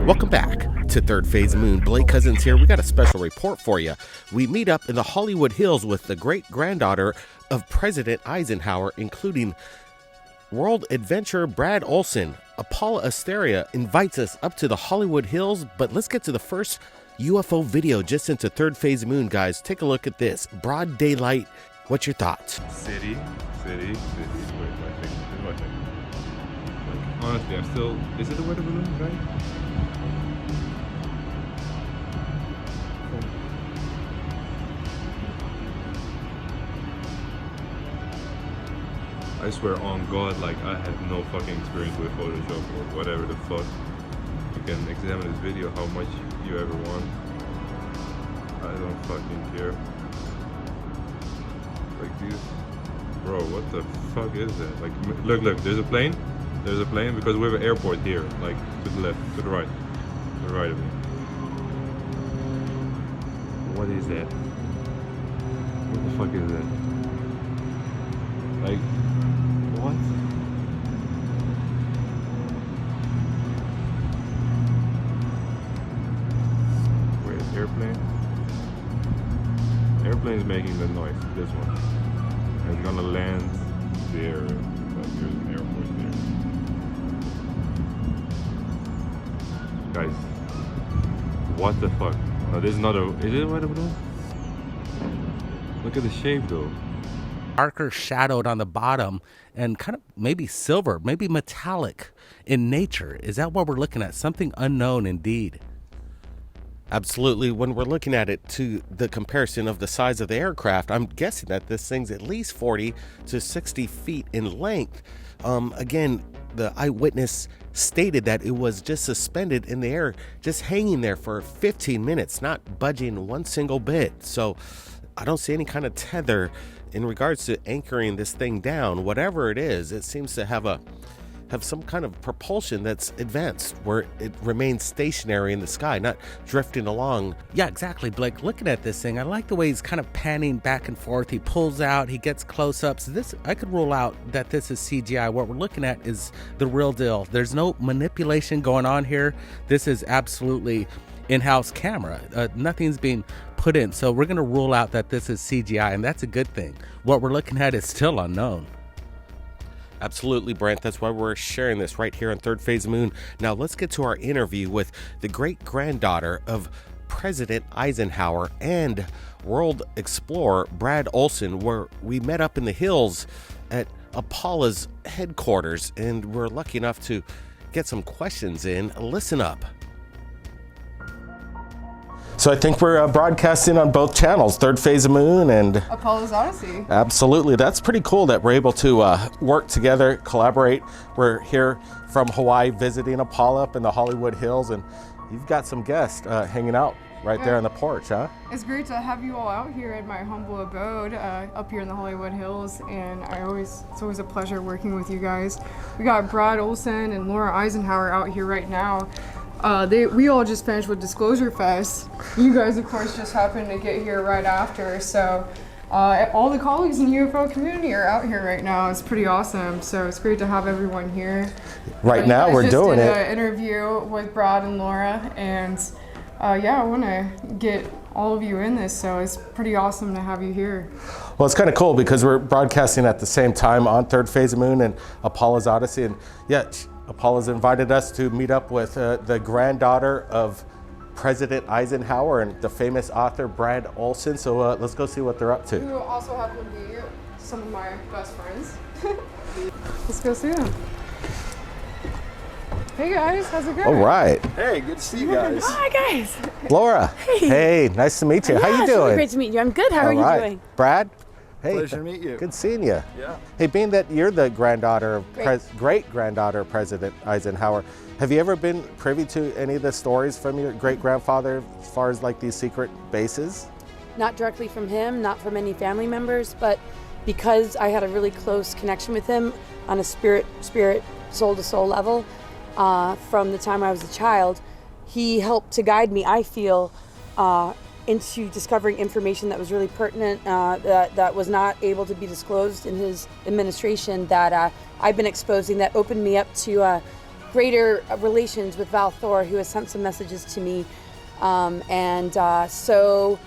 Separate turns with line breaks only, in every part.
Welcome back to Third Phase Moon. Blake Cousins here. We got a special report for you. We meet up in the Hollywood Hills with the great-granddaughter of President Eisenhower, including world adventurer Brad Olson. Paula Asteria invites us up to the Hollywood Hills, but let's get to the first UFO video just into Third Phase Moon, guys. Take a look at this. Broad daylight. What's your thoughts?
City. Wait, my thing. Like, honestly, I'm still... Is it a weather balloon, right? I swear on God, like, I had no fucking experience with Photoshop or whatever the fuck. You can examine this video how much you ever want. I don't fucking care. Like this. Bro, what the fuck is that? Like, look, there's a plane. There's a plane because we have an airport here. Like, to the left, to the right. To the right of me. What is that? What the fuck is that? Like, what? Wait, airplane? Airplane's making the noise, this one. It's gonna land there, but there's an airport there. Guys, what the fuck? No, this is not a... Is it a weather balloon? Look at the shape though.
Darker shadowed on the bottom and kind of maybe silver, maybe metallic in nature. Is that what we're looking at? Something unknown indeed. Absolutely. When we're looking at it to the comparison of the size of the aircraft, I'm guessing that this thing's at least 40 to 60 feet in length. Again, the eyewitness stated that it was just suspended in the air, just hanging there for 15 minutes, not budging one single bit. So I don't see any kind of tether in regards to anchoring this thing down. Whatever it is, it seems to have some kind of propulsion that's advanced, where it remains stationary in the sky, not drifting along. Yeah, exactly, Blake. Looking at this thing, I like the way he's kind of panning back and forth. He pulls out, he gets close-ups. This, I could rule out that this is CGI. What we're looking at is the real deal. There's no manipulation going on here. This is absolutely in-house camera. Nothing's being put in. So we're going to rule out that this is CGI, and that's a good thing. What we're looking at is still unknown. Absolutely, Brent. That's why we're sharing this right here on Third Phase Moon. Now let's get to our interview with the great-granddaughter of President Eisenhower and world explorer Brad Olson, where we met up in the hills at Apollo's headquarters, and we're lucky enough to get some questions in. Listen up. So I think we're broadcasting on both channels, Third Phase Moon and
Apollo's Odyssey.
Absolutely. That's pretty cool that we're able to work together, collaborate. We're here from Hawaii visiting Apollo up in the Hollywood Hills, and you've got some guests hanging out right there on the porch, huh?
It's great to have you all out here at my humble abode up here in the Hollywood Hills, and it's always a pleasure working with you guys. We got Brad Olson and Laura Eisenhower out here right now. We all just finished with Disclosure Fest. You guys, of course, just happened to get here right after. So all the colleagues in the UFO community are out here right now. It's pretty awesome. So it's great to have everyone here.
Right now, we're doing it.
I just did an interview with Brad and Laura, and yeah, I want to get all of you in this. So it's pretty awesome to have you here.
Well, it's kind of cool because we're broadcasting at the same time on Third Phase Moon and Apollo's Odyssey, and yeah. Apollo's invited us to meet up with the granddaughter of President Eisenhower and the famous author Brad Olson. So let's go see what they're up to.
Who also happen to be some of my best friends. Let's go see them. Hey guys, how's it going?
All right.
Hey, good to see you guys.
Hi guys.
Laura. Hey, nice to meet you.
Yeah,
How you
it's
doing?
really great to meet you. I'm good. How are you doing?
Brad? Hey,
Pleasure to meet you.
Good seeing you.
Yeah.
Hey, being that you're the granddaughter of great-granddaughter of President Eisenhower, have you ever been privy to any of the stories from your great-grandfather as far as like these secret bases?
Not directly from him, not from any family members, but because I had a really close connection with him on a spirit, soul-to-soul level from the time I was a child, he helped to guide me, I feel, into discovering information that was really pertinent, that was not able to be disclosed in his administration, that I've been exposing, that opened me up to greater relations with Val Thor, who has sent some messages to me. So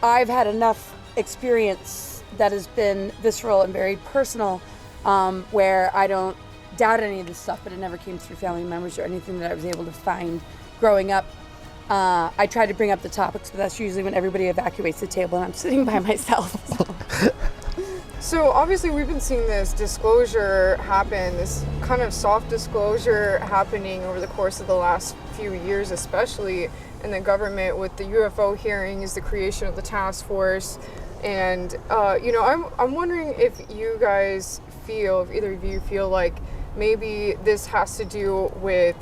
I've had enough experience that has been visceral and very personal, where I don't doubt any of this stuff, but it never came through family members or anything that I was able to find growing up. I try to bring up the topics, but that's usually when everybody evacuates the table and I'm sitting by myself.
So obviously we've been seeing this disclosure happen, this kind of soft disclosure happening over the course of the last few years, especially in the government, with the UFO hearings, the creation of the task force. And, I'm wondering if you guys feel, if either of you feel like maybe this has to do with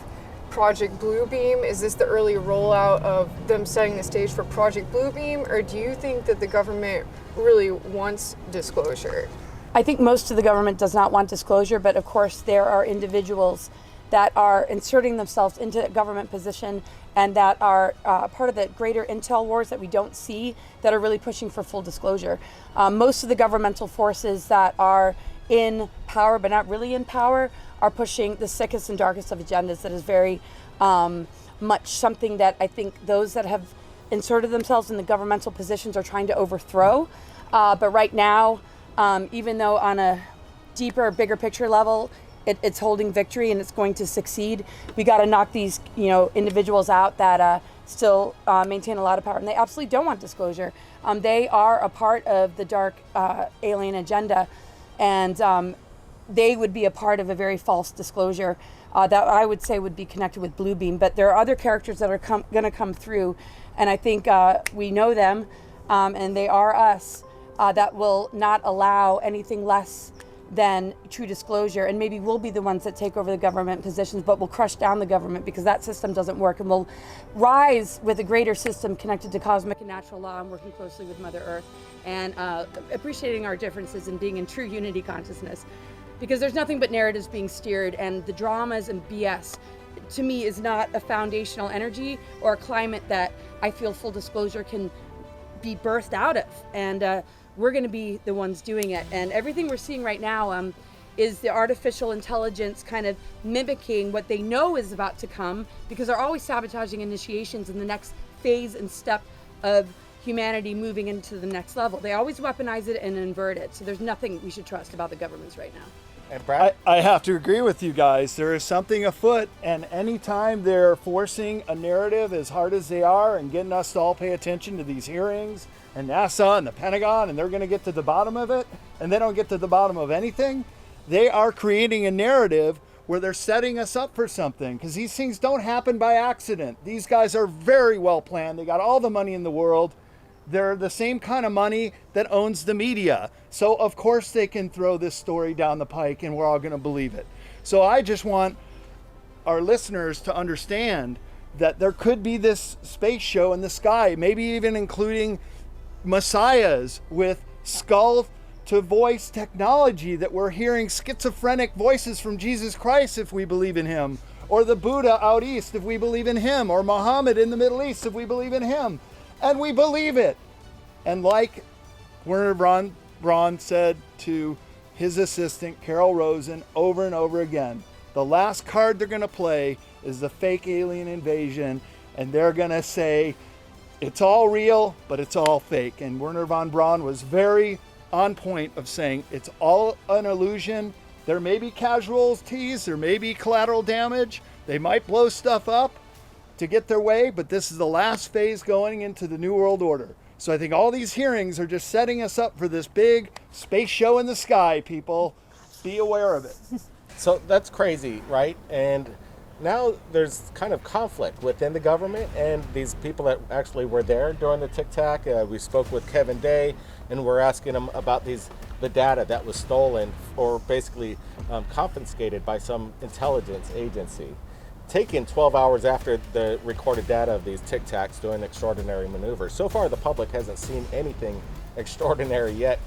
Project Bluebeam. Is this the early rollout of them setting the stage for Project Bluebeam, or do you think that the government really wants disclosure?
I think most of the government does not want disclosure, but of course there are individuals that are inserting themselves into a government position and that are part of the greater intel wars that we don't see, that are really pushing for full disclosure. Most of the governmental forces that are in power but not really in power are pushing the sickest and darkest of agendas that is very much something that I think those that have inserted themselves in the governmental positions are trying to overthrow. But right now, even though on a deeper, bigger picture level, it's holding victory and it's going to succeed, we got to knock these individuals out that still maintain a lot of power, and they absolutely don't want disclosure. They are a part of the dark alien agenda, and they would be a part of a very false disclosure that I would say would be connected with Bluebeam. But there are other characters that are going to come through, and I think we know them, and they are us, that will not allow anything less than true disclosure, and maybe we'll be the ones that take over the government positions, but we'll crush down the government because that system doesn't work, and we'll rise with a greater system connected to cosmic and natural law and working closely with Mother Earth, and appreciating our differences and being in true unity consciousness, because there's nothing but narratives being steered, and the dramas and BS to me is not a foundational energy or a climate that I feel full disclosure can be birthed out of, and we're going to be the ones doing it. And everything we're seeing right now is the artificial intelligence kind of mimicking what they know is about to come, because they're always sabotaging initiations in the next phase and step of humanity moving into the next level. They always weaponize it and invert it. So there's nothing we should trust about the governments right now.
And Brad?
I have to agree with you guys. There is something afoot, and anytime they're forcing a narrative as hard as they are and getting us to all pay attention to these hearings and NASA and the Pentagon, and they're going to get to the bottom of it, and they don't get to the bottom of anything, they are creating a narrative where they're setting us up for something, because these things don't happen by accident. These guys are very well planned. They got all the money in the world. They're the same kind of money that owns the media. So of course they can throw this story down the pike and we're all going to believe it. So I just want our listeners to understand that there could be this space show in the sky, maybe even including messiahs with skull to voice technology, that we're hearing schizophrenic voices from Jesus Christ if we believe in him, or the Buddha out east if we believe in him, or Muhammad in the Middle East if we believe in him. And we believe it. And like Wernher von Braun said to his assistant, Carol Rosen, over and over again, the last card they're going to play is the fake alien invasion. And they're going to say, it's all real, but it's all fake. And Wernher von Braun was very on point of saying it's all an illusion. There may be casualties, there may be collateral damage. They might blow stuff up to get their way, but this is the last phase going into the New World Order. So I think all these hearings are just setting us up for this big space show in the sky, people. Be aware of it.
So that's crazy, right? And now there's kind of conflict within the government and these people that actually were there during the Tic Tac. We spoke with Kevin Day, and we're asking him about the data that was stolen or basically confiscated by some intelligence agency, taken 12 hours after the recorded data of these Tic Tacs doing extraordinary maneuvers. So far, the public hasn't seen anything extraordinary yet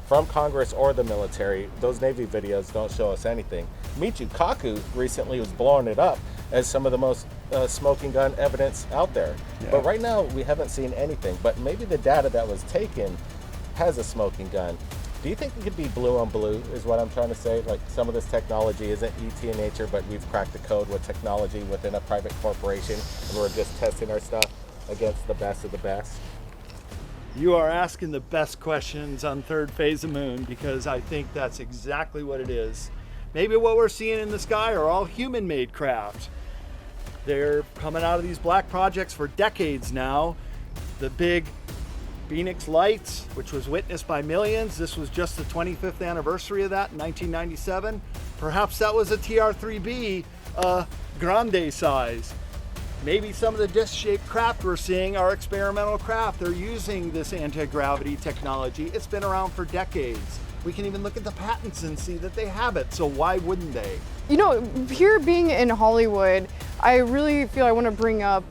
from Congress or the military. Those Navy videos don't show us anything. Michio Kaku recently was blowing it up as some of the most smoking gun evidence out there.
Yeah.
But right now, we haven't seen anything. But maybe the data that was taken has a smoking gun. Do you think it could be blue on blue, is what I'm trying to say? Like, some of this technology isn't ET in nature, but we've cracked the code with technology within a private corporation, and we're just testing our stuff against the best of the best?
You are asking the best questions on Third Phase of Moon, because I think that's exactly what it is. Maybe what we're seeing in the sky are all human-made craft. They're coming out of these black projects for decades now. The big Phoenix Lights, which was witnessed by millions. This was just the 25th anniversary of that in 1997. Perhaps that was a TR-3B grande size. Maybe some of the disc-shaped craft we're seeing are experimental craft. They're using this anti-gravity technology. It's been around for decades. We can even look at the patents and see that they have it, so why wouldn't they?
You know, here being in Hollywood, I really feel I want to bring up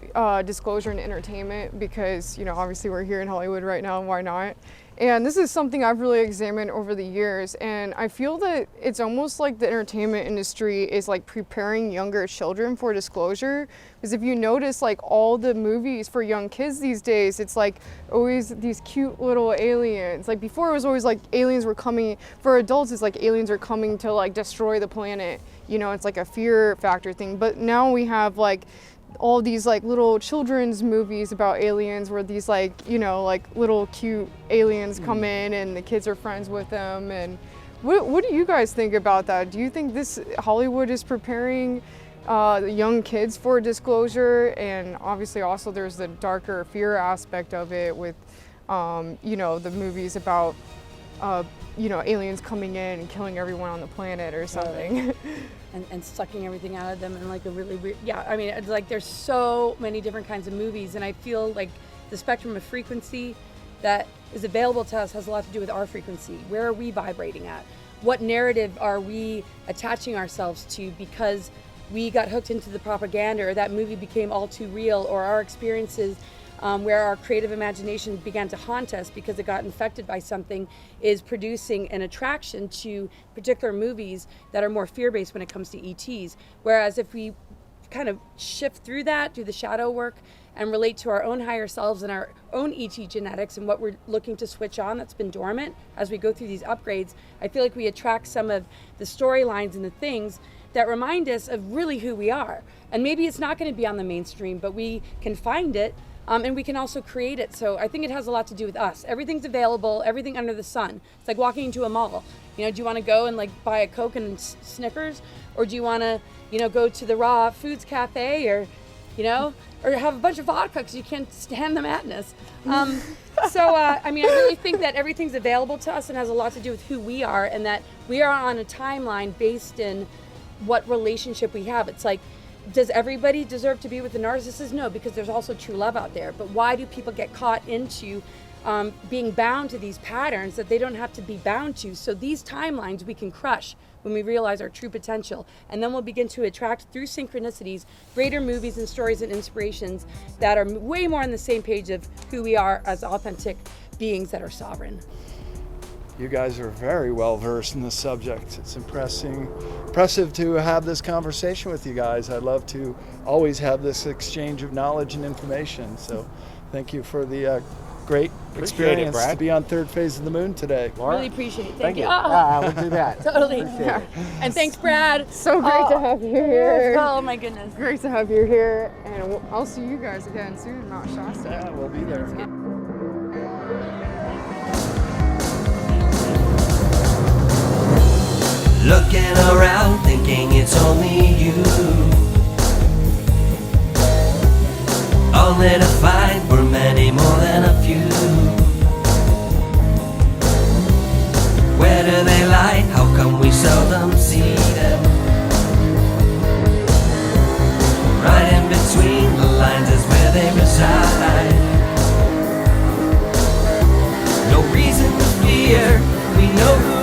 disclosure and entertainment because, you know, obviously we're here in Hollywood right now, why not? And this is something I've really examined over the years, and I feel that it's almost like the entertainment industry is like preparing younger children for disclosure. Because if you notice, like all the movies for young kids these days, it's like always these cute little aliens. Like before it was always like aliens were coming, for adults it's like aliens are coming to like destroy the planet. You know, it's like a fear factor thing. But now we have like all these like little children's movies about aliens where these like, you know, like little cute aliens come in and the kids are friends with them. And what do you guys think about that? Do you think this Hollywood is preparing young kids for disclosure? And obviously also there's the darker fear aspect of it with, you know, the movies about, you know, aliens coming in and killing everyone on the planet or something.
And sucking everything out of them in like a really weird, yeah, I mean, it's like there's so many different kinds of movies, and I feel like the spectrum of frequency that is available to us has a lot to do with our frequency. Where are we vibrating at? What narrative are we attaching ourselves to because we got hooked into the propaganda, or that movie became all too real, or our experiences where our creative imagination began to haunt us because it got infected by something, is producing an attraction to particular movies that are more fear-based when it comes to ETs. Whereas if we kind of shift through that, do the shadow work, and relate to our own higher selves and our own ET genetics and what we're looking to switch on that's been dormant as we go through these upgrades, I feel like we attract some of the storylines and the things that remind us of really who we are. And maybe it's not going to be on the mainstream, but we can find it. And we can also create it. So I think it has a lot to do with us. Everything's available, everything under the sun. It's like walking into a mall. You know, do you want to go and like buy a Coke and Snickers? Or do you want to, you know, go to the Raw Foods Cafe, or, you know, or have a bunch of vodka because you can't stand the madness. I mean, I really think that everything's available to us and has a lot to do with who we are, and that we are on a timeline based in what relationship we have. It's like, does everybody deserve to be with a narcissist? No, because there's also true love out there. But why do people get caught into being bound to these patterns that they don't have to be bound to? So these timelines we can crush when we realize our true potential. And then we'll begin to attract, through synchronicities, greater movies and stories and inspirations that are way more on the same page of who we are as authentic beings that are sovereign.
You guys are very well versed in this subject. It's impressive to have this conversation with you guys. I'd love to always have this exchange of knowledge and information. So thank you for the great experience
Brad.
to be on Third Phase of the Moon today.
Laura?
Really appreciate it. Thank you.
We'll do that.
Totally.
Appreciate it.
And thanks, Brad.
So great to have you here.
Oh my goodness.
Great to have you here. And I'll see you guys again soon in Mount Shasta.
Yeah, we'll be there.
Looking around, thinking it's only you, only to find we're many more than a few. Where do they lie? How come we seldom see them? Right in between the lines is where they reside. No reason to fear, we know who